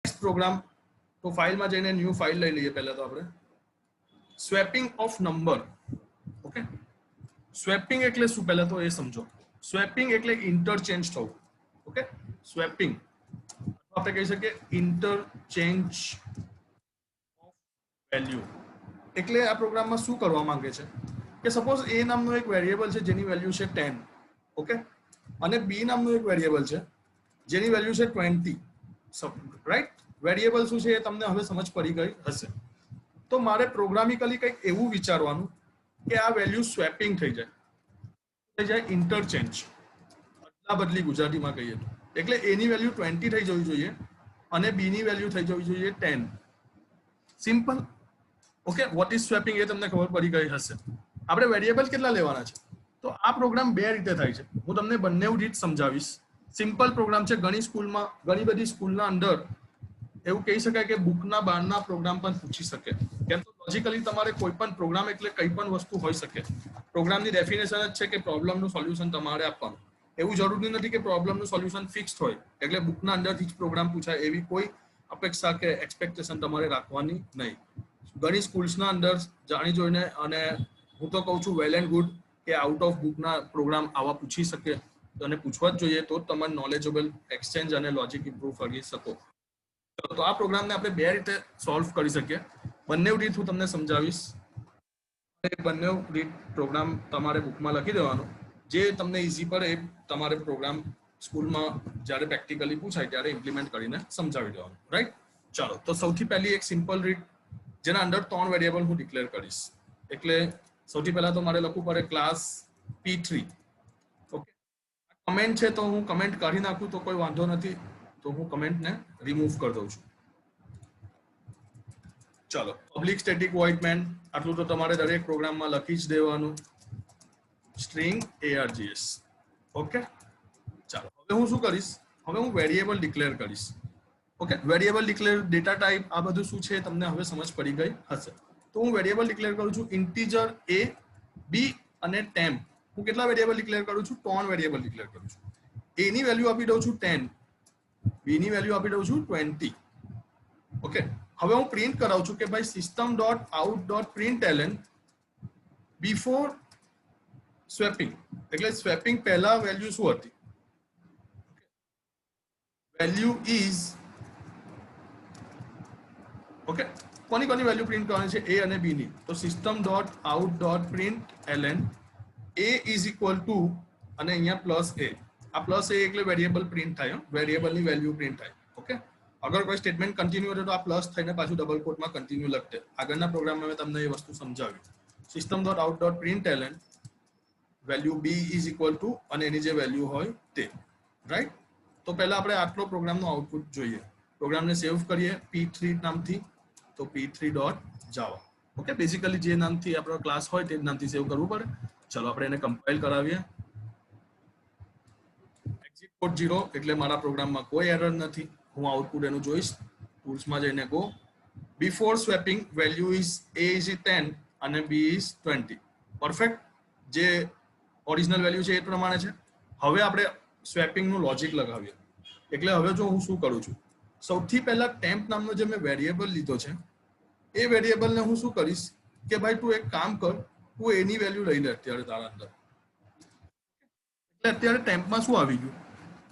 Next programme તો ફાઇલમાં જઈને ન્યૂ ફાઇલ લઈ લઈએ પહેલા તો આપણે swapping of number. Okay, swapping એટલે શું પહેલા તો એ સમજો. સ્વેપિંગ એટલે ઇન્ટરચેન્જ થવું. ઓકે, સ્વેપિંગ આપણે કહી શકીએ ઇન્ટરચેન્જ ઓફ વેલ્યુ. એટલે આ પ્રોગ્રામમાં શું કરવા માંગે છે કે સપોઝ એ નામનો એક વેરિયેબલ છે જેની વેલ્યુ છે 10. ઓકે, અને બી નામનો એક વેરિયેબલ છે જેની વેલ્યુ છે 20. રાઈટ, વેરિયેબલ શું છે એ તમને હવે સમજ પડી ગઈ હશે. તો મારે પ્રોગ્રામિકલી કંઈક એવું વિચારવાનું કે આ વેલ્યુ સ્વેપિંગ થઈ જાય ઇન્ટરચેન્જ, અદલા બદલી ગુજરાતીમાં કહીએ તો. એટલે એની વેલ્યુ 20 થઈ જવી જોઈએ અને બી ની વેલ્યુ થઈ જવી જોઈએ 10. Simple. Okay, what is swapping એ તમને ખબર પડી ગઈ હશે. આપણે વેરિયેબલ કેટલા લેવાના છે તો આ પ્રોગ્રામ બે રીતે થાય છે. હું તમને બંને રીત સમજાવીશ. સિમ્પલ પ્રોગ્રામ છે. ઘણી બધી સ્કૂલના અંદર એવું કહી શકાય કે બુકના બહારના પ્રોગ્રામ પણ પૂછી શકે. કેમ તો લોજિકલી તમારે કોઈ પણ પ્રોગ્રામ એટલે કઈ પણ વસ્તુ હોઈ શકે. પ્રોગ્રામની ડેફિનેશન જ છે કે પ્રોબ્લેમનું સોલ્યુશન તમારે આપવાનું. એવું જરૂરી નથી કે પ્રોબ્લેમનું સોલ્યુશન ફિક્સ્ડ હોય એટલે બુકના અંદરથી જ પ્રોગ્રામ પૂછાય એવી કોઈ અપેક્ષા કે એક્સપેક્ટેશન તમારે રાખવાની નહીં. ઘણી સ્કૂલ્સના અંદર જાણી જોઈને, અને હું તો કહું છું વેલ એન્ડ ગુડ કે આઉટ ઓફ બુકના પ્રોગ્રામ આવા પૂછી શકે, અને પૂછવા જ જોઈએ તો તમારે નોલેજેબલ એક્સચેન્જ અને લોજિક ઇમ્પ્રૂવ કરી શકો. તો આ પ્રોગ્રામને આપણે બે રીતે સોલ્વ કરી શકીએ. બંને રીત હું તમને સમજાવીશ. બંને રીત પ્રોગ્રામ તમારે બુકમાં લખી દેવાનો, જે તમને ઇઝી પડે એ તમારે પ્રોગ્રામ સ્કૂલમાં જ્યારે પ્રેક્ટિકલી પૂછાય ત્યારે ઇમ્પ્લિમેન્ટ કરીને સમજાવી દેવાનું. રાઈટ, ચાલો. તો સૌથી પહેલી એક સિમ્પલ રીત જેના અંદર 3 વેરિયેબલ હું ડિક્લેર કરીશ. એટલે સૌથી પહેલા તો મારે લખવું પડે ક્લાસ P3. ઓકે, કમેન્ટ છે તો હું કમેન્ટ કાઢી નાખું તો કોઈ વાંધો નથી, તો હું કમેન્ટને રિમૂવ કરી દઉં છું. ચાલો, પબ્લિક સ્ટેટિક વોઇડ મેન આટલું તો તમારે દરેક પ્રોગ્રામમાં લખી જ દેવાનું. String args. ઓકે, ચાલો. હવે હું શું કરીશ, હવે હું વેરિયેબલ ડિક્લેર કરીશ. Okay, variable declare, data type, આ બધું શું છે તમને હવે સમજ પડી ગઈ હશે. તો હું વેરિયેબલ ડિક્લેર કરું છું ઇન્ટીજર a, b અને ટેમ્પ. હું કેટલા વેરિયેબલ ડિક્લેર કરું છું? 3 વેરિયેબલ ડિક્લેર કરું છું. a ની વેલ્યુ આપી દઉં છું 10, b ની વેલ્યુ આપી દઉં છું 20. ઓકે, હવે હું પ્રિન્ટ કરાવું છું કે ભાઈ system.out.println બિફોર સ્વેપિંગ. એટલે સ્વેપિંગ પહેલા વેલ્યુ શું હતી? વેલ્યુ ઇઝ, ઓકે, કોની વેલ્યુ પ્રિન્ટ કરવાની છે? a અને b ની. તો system.out.println a is equal two, અને અહીંયા પ્લસ a. આ પ્લસ a એટલે વેરિયેબલ પ્રિન્ટ થાય, વેરિયેબલની વેલ્યુ પ્રિન્ટ થાય. ઓકે, અગર કોઈ સ્ટેટમેન્ટ કન્ટિન્યુ હોય તો આ પ્લસ થઈને પાછું ડબલ કોટમાં કન્ટિન્યુ લખતે. આગળના પ્રોગ્રામમાં મેં તમને એ વસ્તુ સમજાવ્યું. system.out.println value b is equal two, અને એની જે વેલ્યુ હોય તે. રાઈટ, તો પહેલા આપણે આટલો પ્રોગ્રામનું આઉટપુટ જોઈએ. પ્રોગ્રામને સેવ કરીએ p3 નામથી, તો p3.java. ઓકે, બેઝિકલી જે નામથી આપણો ક્લાસ હોય તે નામથી સેવ કરવું પડે. ચલો આપણે એને કમ્પાઇલ કરાવીએ. એક્ઝિટ કોડ 0 એટલે મારા પ્રોગ્રામમાં કોઈ એરર નથી. હું આઉટપુટ એનું જોઈશ. ટૂલ્સમાં જઈને go. Before swapping value is a is 10 અને b ઇઝ 20. પરફેક્ટ, જે ઓરિજિનલ વેલ્યુ છે એ પ્રમાણે છે. હવે આપણે સ્વેપિંગનું લોજિક લગાવીએ. એટલે હવે જો હું શું કરું છું, સૌથી પહેલા ટેમ્પ નામનો જે મેં વેરિયેબલ લીધો છે એ વેરિયેબલને હું શું કરીશ કે ભાઈ તું એક કામ કર, તું એની વેલ્યુ લઈ લે અત્યારે તારા અંદર. એટલે અત્યારે ટેમ્પમાં શું આવી ગયું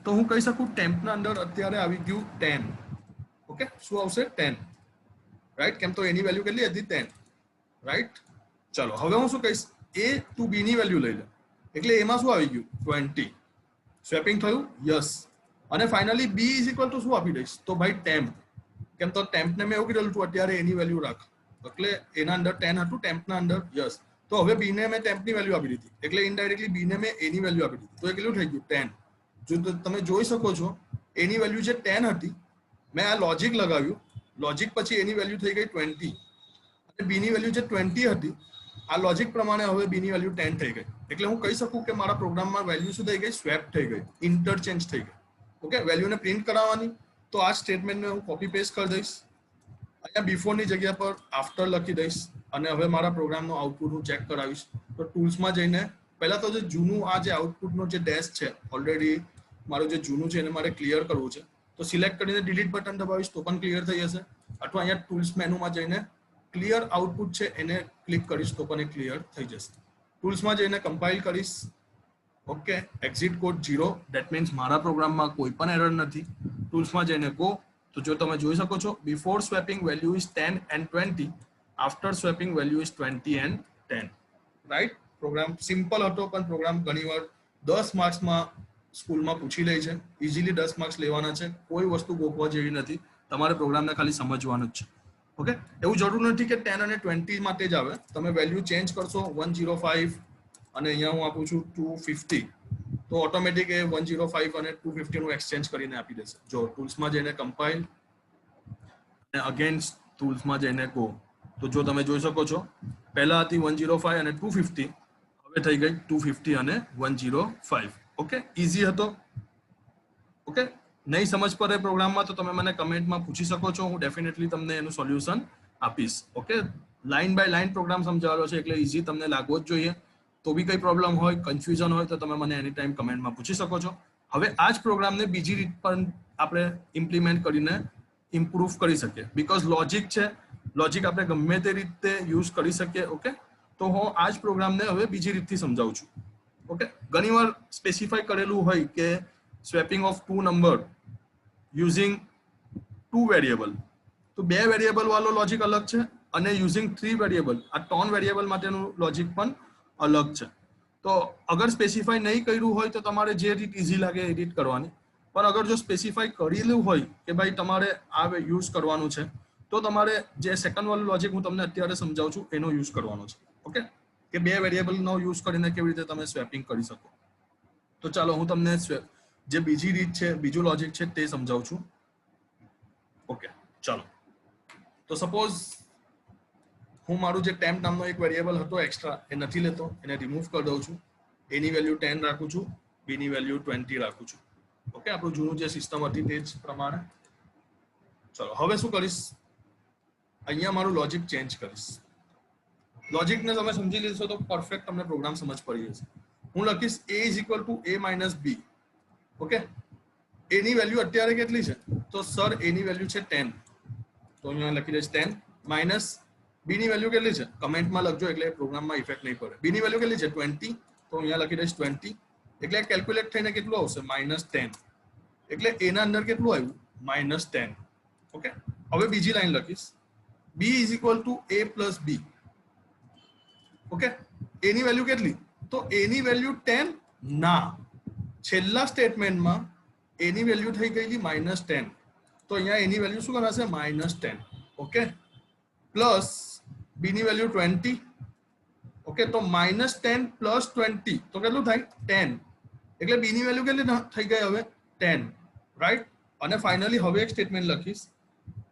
તો હું કહી શકું ટેમ્પના અંદર અત્યારે આવી ગયું 10. ઓકે, શું આવશે? 10. રાઈટ, કેમ તો એની વેલ્યુ કેટલી હતી? 10. રાઈટ, ચલો હવે હું શું કહીશ, એ તું બી ની વેલ્યુ લઈ લે. એટલે એમાં શું આવી ગયું? 20. સ્વેપિંગ થયું? યસ. અને finally B is equal to શું આપી દઈશ? તો ભાઈ ટેમ્પ. કેમ તો ટેમ્પને મેં એવું કીધેલું તું અત્યારે એની વેલ્યુ રાખ. એટલે એના અંદર 10 હતું, ટેમ્પના અંદર. યસ. તો હવે બી ને મેં ટેમ્પની વેલ્યુ આપી દીધી, એટલે ઇનડાયરેક્ટલી બી ને મેં એની વેલ્યુ આપી દીધી. તો એ કેટલું થઈ ગયું? 10. જો તમે જોઈ શકો છો એની વેલ્યુ જે 10 હતી, મેં આ લોજિક લગાવ્યું. લોજિક પછી એની વેલ્યુ થઈ ગઈ 20, અને બી ની વેલ્યુ જે 20 હતી, આ લોજિક પ્રમાણે હવે બી ની વેલ્યુ 10 થઈ ગઈ. એટલે હું કહી શકું કે મારા પ્રોગ્રામમાં વેલ્યુ શું થઈ ગઈ? સ્વેપ થઈ ગઈ, ઇન્ટરચેન્જ થઈ ગઈ. ઓકે, વેલ્યુને પ્રિન્ટ કરાવવાની તો આ સ્ટેટમેન્ટને હું કોપી પેસ્ટ કરી દઈશ. અહીંયા બિફોરની જગ્યા પર આફ્ટર લખી દઈશ, અને હવે મારા પ્રોગ્રામનું આઉટપુટ હું ચેક કરાવીશ. તો ટૂલ્સમાં જઈને પહેલા તો જે જૂનું આ જે આઉટપુટનો જે ડેશ છે, ઓલરેડી મારું જે જૂનું છે એને મારે ક્લિયર કરવું છે. તો સિલેક્ટ કરીને ડિલીટ બટન દબાવીશ તો પણ ક્લિયર થઈ જશે, અથવા અહીંયા ટૂલ્સ મેનુમાં જઈને ક્લિયર આઉટપુટ છે એને ક્લિક કરીશ તો પણ એ ક્લિયર થઈ જશે. ટૂલ્સમાં જઈને કમ્પાઇલ કરીશ. Okay, exit code 0, that means મારા પ્રોગ્રામમાં કોઈ પણ એરર નથી. ટૂલ્સમાં જઈને ગો, તો જો તમે જોઈ શકો છો before swapping value is 10 and 20, after swapping value is 20 and 10. Right, program simple હતો પણ પ્રોગ્રામ ઘણીવાર 10 માર્ક્સમાં સ્કૂલમાં પૂછી લે છે. ઇઝીલી 10 માર્ક્સ લેવાના છે, કોઈ વસ્તુ ગોખવા જેવી નથી, તમારે પ્રોગ્રામને ખાલી સમજવાનું જ છે. ઓકે, એવું જરૂર નથી કે 10 અને 20 માટે જ આવે, તમે વેલ્યુ ચેન્જ કરશો 105 અને અહીંયા હું આપું છું 250, તો ઓટોમેટિક એ 105 અને 250 નું એક્સચેન્જ કરીને આપી દેશે. જો ટૂલ્સમાં જઈને કમ્પાઇલ અને અગેન્સ્ટ ટૂલ્સમાં જઈને ગો, તો જો તમે જોઈ શકો છો પહેલા હતી 105 અને 250, હવે થઈ ગઈ 250 અને 105. ઓકે, ઈઝી હતો. ઓકે, નહીં સમજ પડે પ્રોગ્રામમાં તો તમે મને કમેન્ટમાં પૂછી શકો છો, હું ડેફિનેટલી તમને એનું સોલ્યુશન આપીશ. Okay, line by line program સમજાવેલો છે એટલે ઈઝી તમને લાગવો જ જોઈએ. તો બી કઈ પ્રોબ્લેમ હોય, કન્ફ્યુઝન હોય તો તમે મને એની ટાઈમ કમેન્ટમાં પૂછી શકો છો. હવે આ જ પ્રોગ્રામને બીજી રીત પણ આપણે ઇમ્પ્લિમેન્ટ કરીને ઇમ્પ્રૂવ કરી શકીએ, બીકોઝ લોજિક છે, લોજિક આપણે ગમે તે રીતે યુઝ કરી શકીએ. ઓકે, તો હું આ જ પ્રોગ્રામને હવે બીજી રીતથી સમજાવું છું. ઓકે, ઘણીવાર સ્પેસિફાઈ કરેલું હોય કે swapping of 2 number using 2 variable, તો 2 વેરિયેબલ વાળો લોજિક અલગ છે અને યુઝિંગ 3 વેરિયેબલ, આ 3 વેરિયેબલ માટેનું લોજિક પણ અલગ છે. તો અગર સ્પેસિફાઈ નહીં કર્યું હોય તો તમારે જે રીત ઈઝી લાગે એ રીત કરવાની, પણ અગર જો સ્પેસિફાઈ કરેલું હોય કે ભાઈ તમારે આ યુઝ કરવાનું છે, તો તમારે જે સેકન્ડ વાળું લોજિક હું તમને અત્યારે સમજાવું છું એનો યુઝ કરવાનો છે. ઓકે, કે 2 વેરિયેબલનો યુઝ કરીને કેવી રીતે તમે સ્વેપિંગ કરી શકો. તો ચાલો હું તમને જે બીજી રીત છે, બીજું લોજિક છે તે સમજાવું છું. ઓકે, ચાલો. તો સપોઝ હું મારું જે ટેમ્પ નામનો એક વેરિયેબલ હતો એક્સ્ટ્રા એ નથી લેતો, એને રિમૂવ કરી દઉં છું. એની વેલ્યુ 10 રાખું છું, બીની વેલ્યુ 20 રાખું છું. ઓકે, આપણું જૂનું જે સિસ્ટમ હતી તે જ પ્રમાણે. ચલો હવે શું કરીશ, અહીંયા મારું લોજિક ચેન્જ કરીશ. લોજિકને તમે સમજી લેશો તો પરફેક્ટ તમને પ્રોગ્રામ સમજ પડી જશે. હું લખીશ a is equal two a minus b. Okay, any value અત્યારે કેટલી છે, તો સર એની વેલ્યુ છે 10, તો અહીંયા લખી દઈશ 10 માઇનસ b ની વેલ્યુ કેટલી છે, કમેન્ટમાં લખજો એટલે પ્રોગ્રામમાં ઇફેક્ટ નહીં પડે. b ની વેલ્યુ કેટલી છે 20, તો અહીંયા લખી દઈશ 20, એટલે કેલ્ક્યુલેટ થઈને કેટલું આવશે -10, એટલે એના અંદર કેટલું આવ્યું -10. ઓકે, હવે બીજી લાઈન લખીશ b is equal two a plus b. Okay, any value કેટલી, તો એની વેલ્યુ 10 ના, છેલ્લા સ્ટેટમેન્ટમાં એની વેલ્યુ થઈ ગયેલી -10, તો અહીંયા એની વેલ્યુ શું કરાશે -10. ઓકે, પ્લસ b ની વેલ્યુ 20. ઓકે, તો -10 પ્લસ 20 તો કેટલું થાય 10, એટલે b ની વેલ્યુ કેટલી થઈ ગઈ હવે 10. રાઈટ, અને ફાઇનલી હવે એક સ્ટેટમેન્ટ લખીશ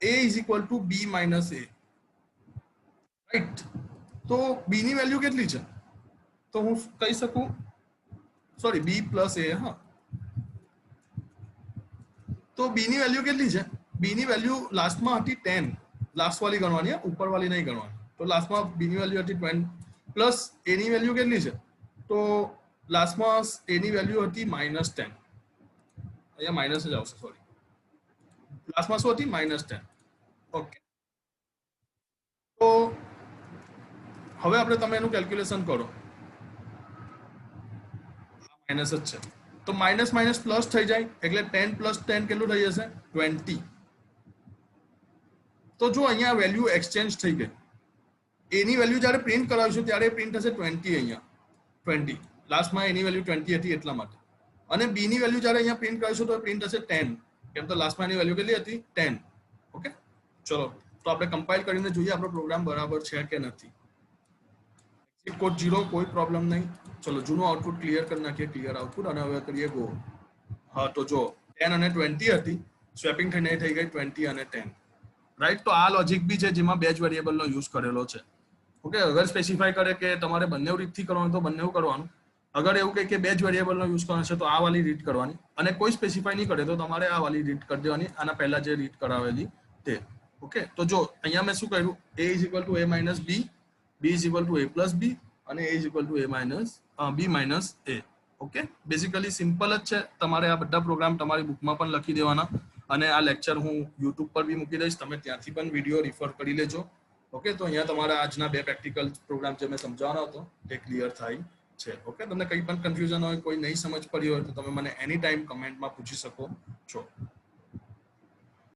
a is equal two b minus a. Right, તો b ની વેલ્યુ કેટલી છે, તો હું કહી શકું સોરી b પ્લસ a. હા, તો b ની વેલ્યુ કેટલી છે, b ની વેલ્યુ લાસ્ટમાં હતી 10, લાસ્ટ વાળી ગણવાની, ઉપર વાળી નહીં ગણવાની. તો લાસ્ટમાં b ની વેલ્યુ હતી 20 પ્લસ a ની વેલ્યુ કેટલી છે, તો લાસ્ટમાં a ની વેલ્યુ હતી -10, અહીંયા માઇનસ જ આવશે, સોરી, લાસ્ટમાં શું હતી -10. ઓકે, તો હવે આપણે તમે એનું કેલ્ક્યુલેશન કરો, માઇનસ જ છે, તો માઇનસ માઇનસ પ્લસ થઈ જાય એટલે 10 પ્લસ 10 કેટલું થઈ જશે 20. તો જો અહીંયા વેલ્યુ એક્સચેન્જ થઈ ગઈ, એની વેલ્યુ જ્યારે પ્રિન્ટ કરાવીશું ત્યારે પ્રિન્ટ થશે 20, અહીંયા 20, લાસ્ટમાં એની વેલ્યુ 20 હતી એટલા માટે. અને b ની વેલ્યુ જ્યારે અહીંયા પ્રિન્ટ કરીશું તો પ્રિન્ટ થશે 10, કેમ તો લાસ્ટમાં એની વેલ્યુ કેટલી હતી 10. ઓકે, ચલો તો આપણે કમ્પાઇલ કરીને જોઈએ આપણો પ્રોગ્રામ બરાબર છે કે નથી. એક્ઝિટ કોડ 0, કોઈ પ્રોબ્લેમ નહીં. ચલો જૂનું આઉટપુટ ક્લિયર કરી નાખીએ, ક્લિયર આઉટપુટ, અને હવે કરીએ ગો. હા, તો જો 10 અને 20 હતી, સ્વેપિંગ થઈને થઈ ગઈ 20 અને 10. રાઈટ, તો આ લોજિક બી છે જેમાં 2 જ વેરિયેબલનો યુઝ કરેલો છે. ઓકે, અગર સ્પેસિફાઈ કરે કે તમારે બંને રીતથી કરવાનું તો બંને કરવાનું, અગર એવું કહે કે 2 જ વેરિયેબલનો યુઝ કરવાનો છે તો આ વાળી રીત કરવાની, અને કોઈ સ્પેસિફાઈ નહીં કરે તો તમારે આ વાળી રીત કરી દેવાની, આના પહેલા જે રીત કરાવેલી તે. ઓકે, તો જો અહીંયા મેં શું કર્યું, a is equal two a minus b, b is equal two a plus b, અને a is equal two b minus a. Okay, basically simple જ છે, તમારે આ બધા પ્રોગ્રામ તમારી બુકમાં પણ લખી દેવાના. અને આ લેક્ચર હું યુટ્યુબ પર બી મૂકી દઈશ, તમે ત્યાંથી પણ વિડીયો રિફર કરી લેજો. ઓકે, તો અહીંયા તમારા આજના 2 પ્રેક્ટિકલ પ્રોગ્રામ જે મેં સમજાવવાનો હતો તે ક્લિયર થાય છે. ઓકે, તમને કંઈ પણ કન્ફ્યુઝન હોય, કોઈ નહીં સમજ પડી હોય તો તમે મને એની ટાઈમ કમેન્ટમાં પૂછી શકો છો.